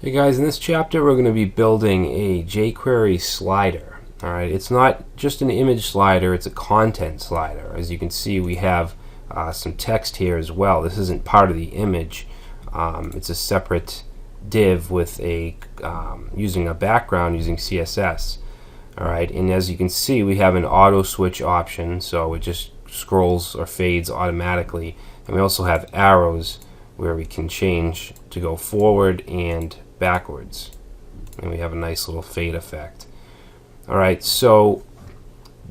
Hey guys, in this chapter we're going to be building a jQuery slider. Alright, it's not just an image slider, it's a content slider. As you can see, we have some text here as well. This isn't part of the image. It's a separate div with a using a background using CSS. Alright, and as you can see, we have an auto switch option, so it just scrolls or fades automatically. And we also have arrows where we can change to go forward and backwards, and we have a nice little fade effect. Alright, so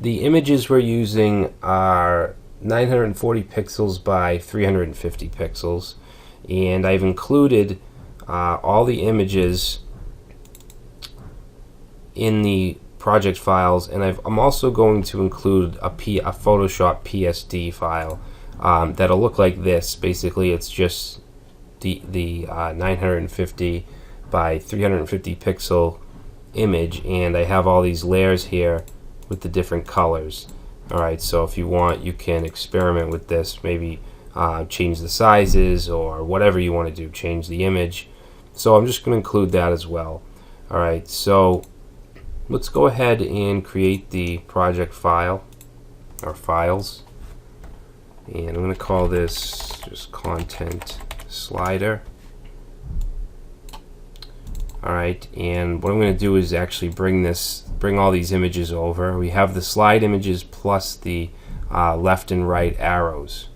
the images we're using are 940 pixels by 350 pixels, and I've included all the images in the project files, and I'm also going to include a Photoshop PSD file that'll look like this. Basically, it's just the 950 by 350 pixel image, and I have all these layers here with the different colors. Alright, so if you want, you can experiment with this, maybe change the sizes or whatever you want to do, change the image. So I'm just going to include that as well. Alright, so let's go ahead and create the project file or files, and I'm going to call this just content slider. Alright, and what I'm going to do is actually bring all these images over. We have the slide images plus the left and right arrows.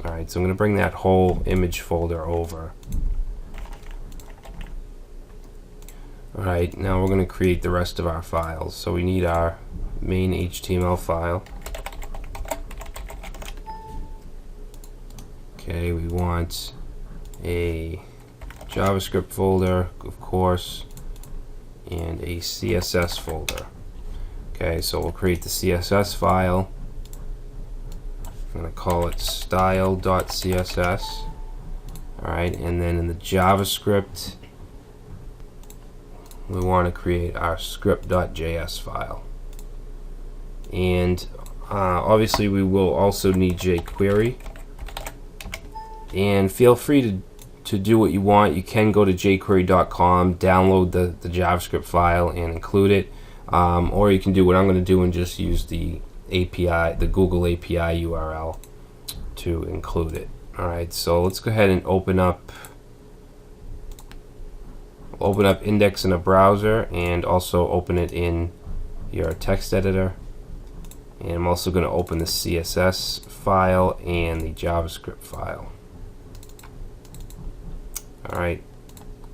Alright, so I'm going to bring that whole image folder over. Alright, now we're going to create the rest of our files. So we need our main HTML file. Okay, we want a JavaScript folder, of course, and a CSS folder. Okay, so we'll create the CSS file. I'm going to call it style.css. Alright, and then in the JavaScript, we want to create our script.js file. And obviously we will also need jQuery. And feel free to do what you want. You can go to jQuery.com, download the JavaScript file and include it, or you can do what I'm going to do and just use the API, the Google API URL to include it. Alright, so let's go ahead and open up Index in a browser, and also open it in your text editor. And I'm also going to open the CSS file and the JavaScript file. Alright,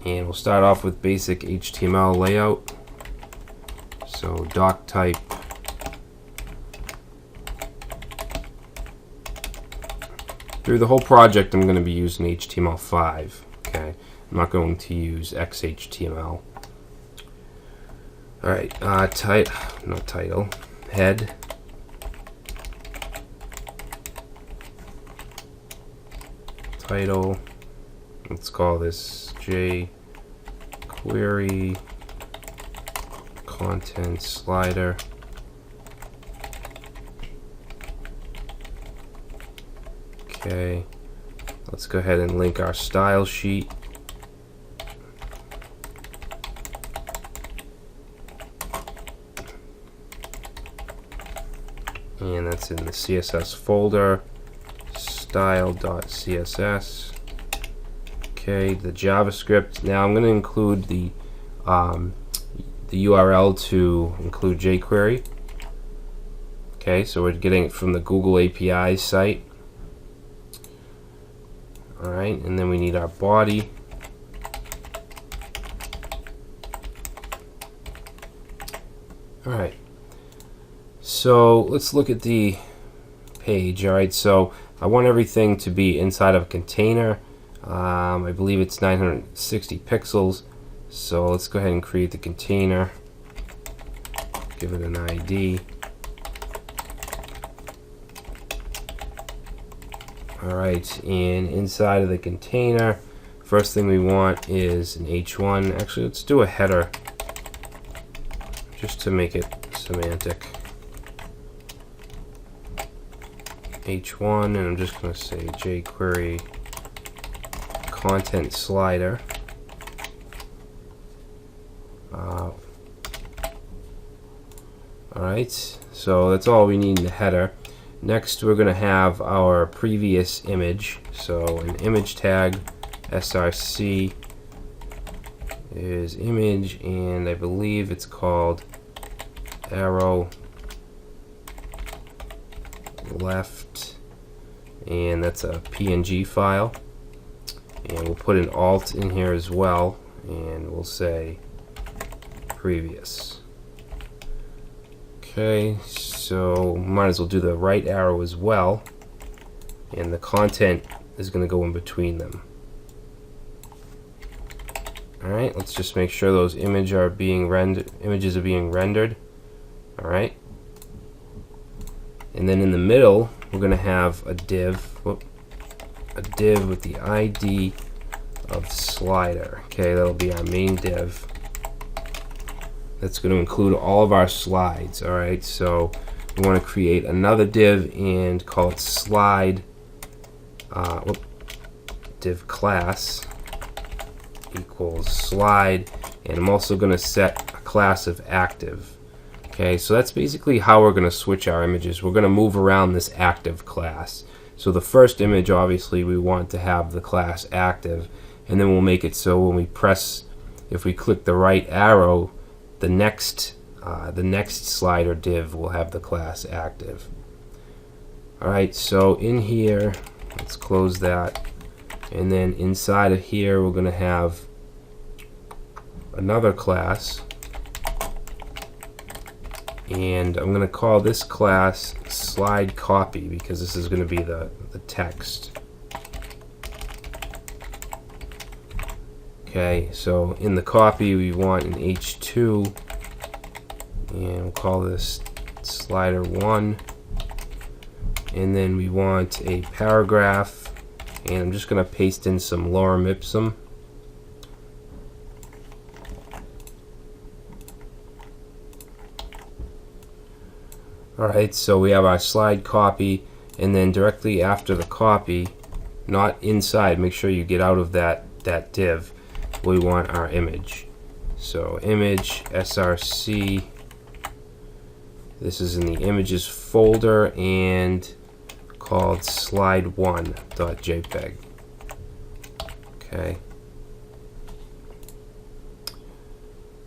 and we'll start off with basic HTML layout. So doc type, through the whole project I'm going to be using HTML5. Okay, I'm not going to use XHTML. Alright, not title, head. Title. Let's call this jQuery content slider. Okay, let's go ahead and link our style sheet. And that's in the CSS folder, style.css. Okay, the JavaScript. Now I'm going to include the URL to include jQuery. Okay, so we're getting it from the Google API site. Alright, and then we need our body. Alright, so let's look at the page. Alright, so I want everything to be inside of a container. I believe it's 960 pixels, so let's go ahead and create the container, give it an ID. Alright, and inside of the container, first thing we want is an H1. Actually, let's do a header just to make it semantic. H1, and I'm just going to say jQuery content slider. Alright, so that's all we need in the header. Next we're going to have our previous image. So an image tag src is image, and I believe it's called arrow left, and that's a PNG file. And we'll put an alt in here as well, and we'll say previous. Okay, so might as well do the right arrow as well, and the content is going to go in between them. Alright, let's just make sure those images are being rendered. Alright, and then in the middle we're going to have a div with the ID of slider. Okay, that'll be our main div. That's going to include all of our slides. Alright, so we want to create another div and call it slide div class equals slide, and I'm also going to set a class of active. Okay, so that's basically how we're going to switch our images. We're going to move around this active class. So the first image, obviously, we want to have the class active, and then we'll make it so when we press, if we click the right arrow, the next slider div will have the class active. Alright, so in here, let's close that, and then inside of here we're going to have another class, and I'm going to call this class slide copy because this is going to be the text. Okay, so in the copy we want an H2, and we'll call this slider 1, and then we want a paragraph, and I'm just going to paste in some lorem ipsum. Alright, so we have our slide copy, and then directly after the copy, not inside, make sure you get out of that div, we want our image. So image src, this is in the images folder and called slide1.jpg. Okay.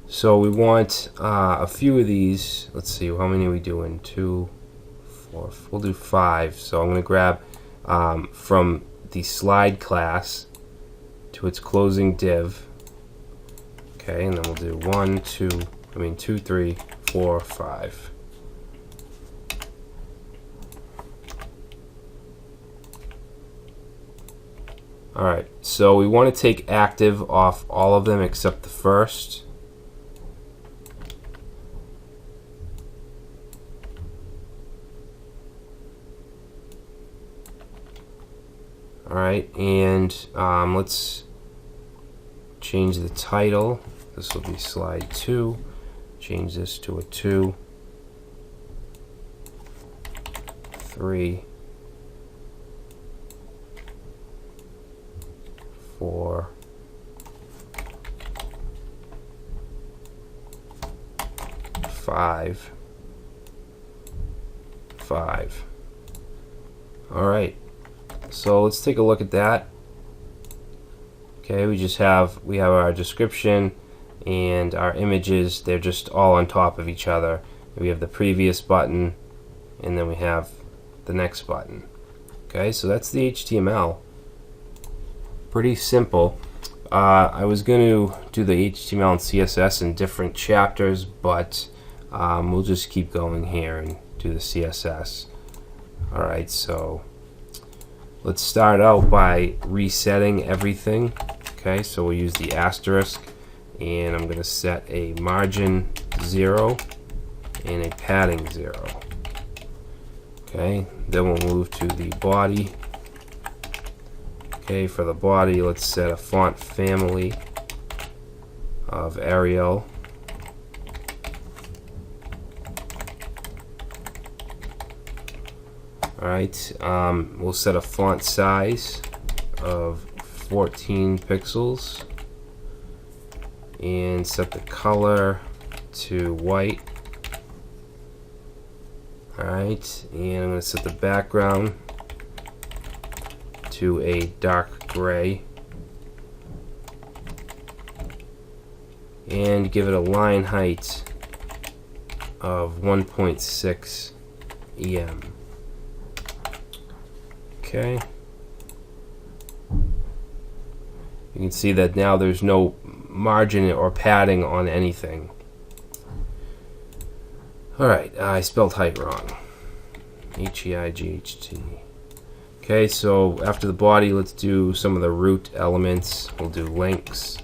So we want a few of these. Let's see, how many are we doing? 2, 4, we'll do 5. So I'm going to grab from the slide class to its closing div. Okay, and then we'll do 2, 3, 4, 5. Alright, so we want to take active off all of them except the first. Alright, and let's change the title. This will be slide 2. Change this to a 2, 3, 4, 5, 5. Alright, so let's take a look at that. Okay, we have our description and our images. They're just all on top of each other. We have the previous button, and then we have the next button. Okay, so that's the HTML. Pretty simple. I was going to do the HTML and CSS in different chapters, but we'll just keep going here and do the CSS. Alright, so let's start out by resetting everything. Okay, so we'll use the asterisk, and I'm going to set a margin 0 and a padding 0. Okay, then we'll move to the body. Okay, for the body, let's set a font family of Arial. Alright, we'll set a font size of 14 pixels, and set the color to white. Alright, and I'm going to set the background to a dark gray and give it a line height of 1.6 EM. Okay. You can see that now there's no margin or padding on anything. Alright, I spelled height wrong. H-E-I-G-H-T. Okay, so after the body, let's do some of the root elements. We'll do links.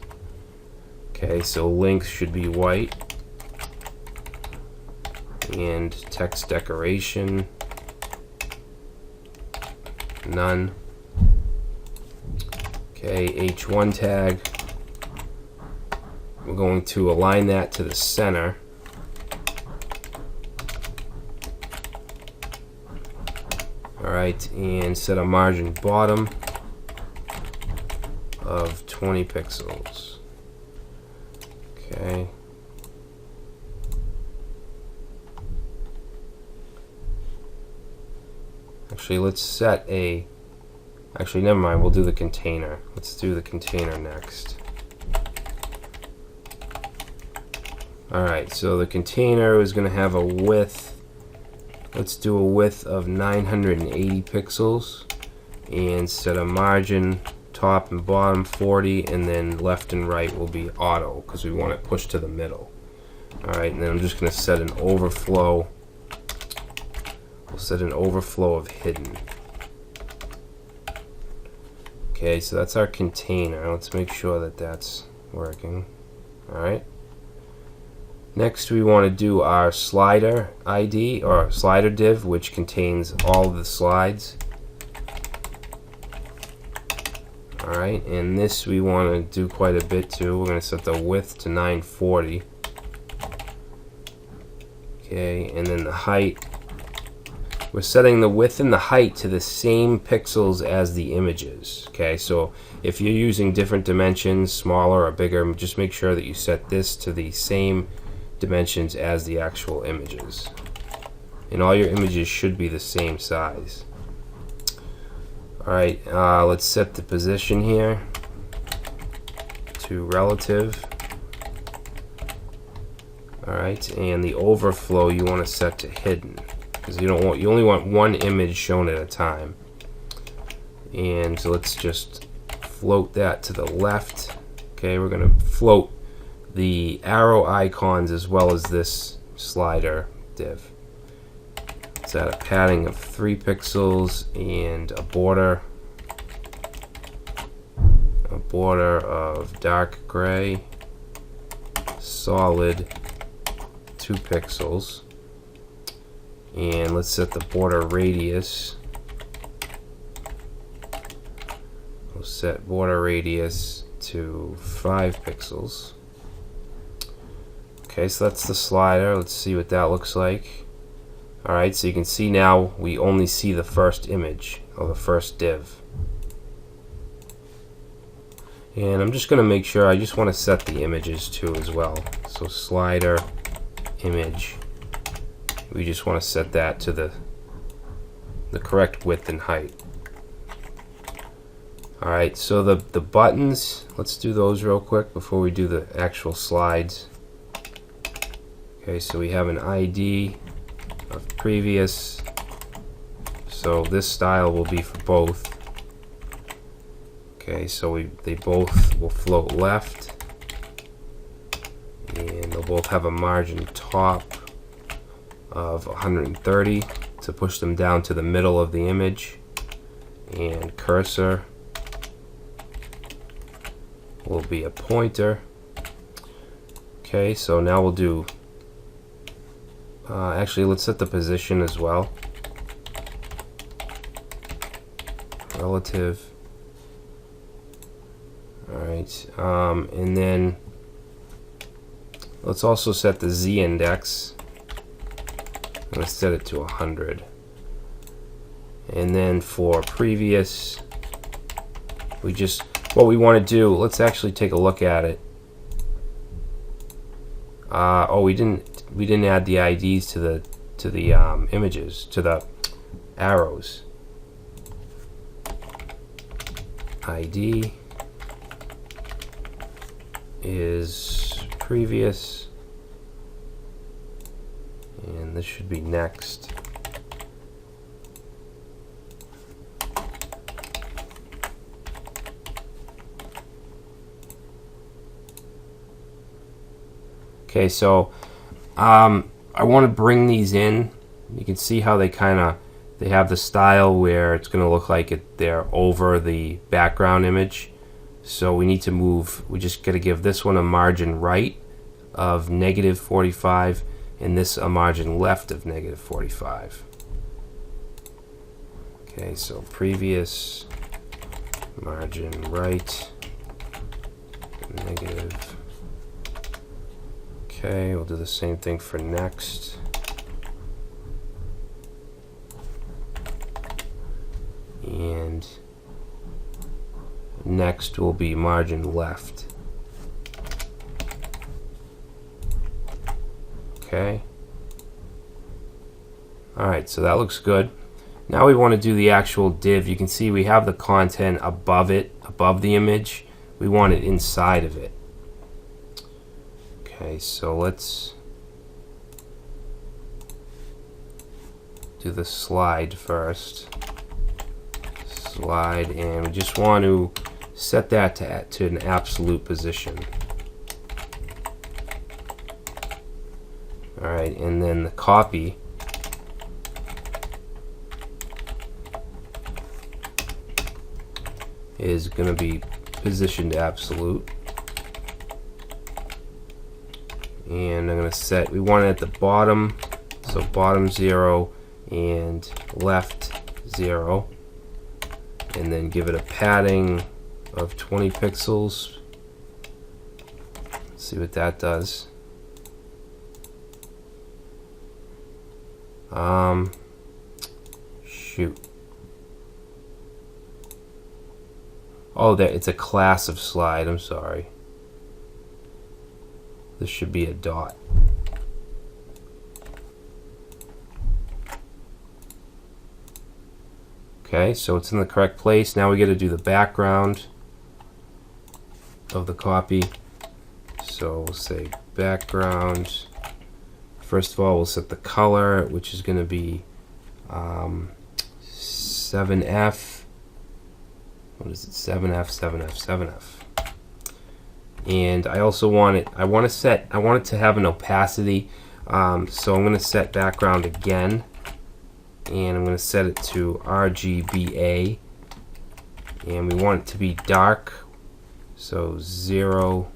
Okay, so links should be white. And text decoration, none. Okay, H1 tag. We're going to align that to the center. Alright, and set a margin bottom of 20 pixels. Okay. Actually, let's set a... Actually, never mind, we'll do the container. Let's do the container next. Alright, so the container is going to have a width. Let's do a width of 980 pixels and set a margin top and bottom 40, and then left and right will be auto because we want it pushed to the middle. Alright, and then I'm just going to set an overflow. We'll set an overflow of hidden. Okay, so that's our container. Let's make sure that that's working. Alright. Next, we want to do our slider ID, or slider div, which contains all of the slides. Alright, and this we want to do quite a bit too. We're going to set the width to 940. Okay, and then the height. We're setting the width and the height to the same pixels as the images. Okay, so if you're using different dimensions, smaller or bigger, just make sure that you set this to the same dimensions as the actual images. And all your images should be the same size. Alright, let's set the position here to relative. Alright, and the overflow you want to set to hidden, because you only want one image shown at a time. And so let's just float that to the left. Okay, we're going to float the arrow icons as well as this slider div. Let's add a padding of 3 pixels and a border of dark gray, solid 2 pixels, and let's set the border radius. We'll set border radius to 5 pixels. Okay, so that's the slider. Let's see what that looks like. Alright, so you can see now we only see the first image, or the first div. And I'm just going to make sure, I just want to set the images too as well. So slider, image, we just want to set that to the correct width and height. Alright, so the buttons, let's do those real quick before we do the actual slides. Okay, so we have an ID of previous, so this style will be for both. Okay, so they both will float left, and they'll both have a margin top of 130 to push them down to the middle of the image, and cursor will be a pointer. Okay, so now we'll do actually, let's set the position as well. Relative. Alright, and then let's also set the Z index. I'm going to set it to 100. And then for previous, what we want to do, let's actually take a look at it. Oh, we didn't add the IDs to the images, to the arrows. ID is previous, and this should be next. Okay, so I want to bring these in. You can see how they have the style where it's going to look like they're over the background image. So we need to move, we just got to give this one a margin right of -45 and this a margin left of -45. Okay, so previous, margin right, negative. Okay, we'll do the same thing for next. And next will be margin left. Okay. Alright, so that looks good. Now we want to do the actual div. You can see we have the content above it, above the image. We want it inside of it. Okay, so let's do the slide first. Slide, and we just want to set that to an absolute position. Alright, and then the copy is going to be positioned to absolute. And I'm going to set, we want it at the bottom, so bottom 0 and left 0. And then give it a padding of 20 pixels. Let's see what that does. Shoot. Oh, there, it's a class of slide, I'm sorry. This should be a dot. Okay, so it's in the correct place. Now we got to do the background of the copy. So we'll say background. First of all, we'll set the color, which is going to be 7F. What is it? 7F, 7F, 7F. And I also want it. I want it to have an opacity. So I'm going to set background again. And I'm going to set it to RGBA, and we want it to be dark, so 0,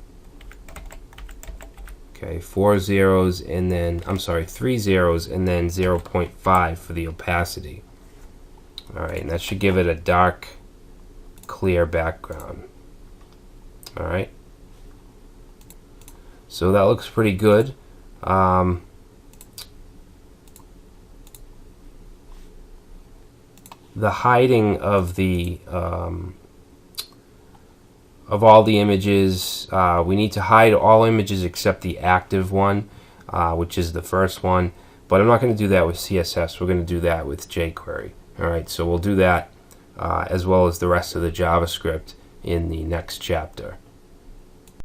okay, 4 zeros, and then, I'm sorry, 3 zeros, and then 0.5 for the opacity. Alright, and that should give it a dark, clear background. Alright, so that looks pretty good. The hiding of the of all the images, we need to hide all images except the active one, which is the first one, but I'm not going to do that with CSS. We're going to do that with jQuery. Alright, so we'll do that as well as the rest of the JavaScript in the next chapter.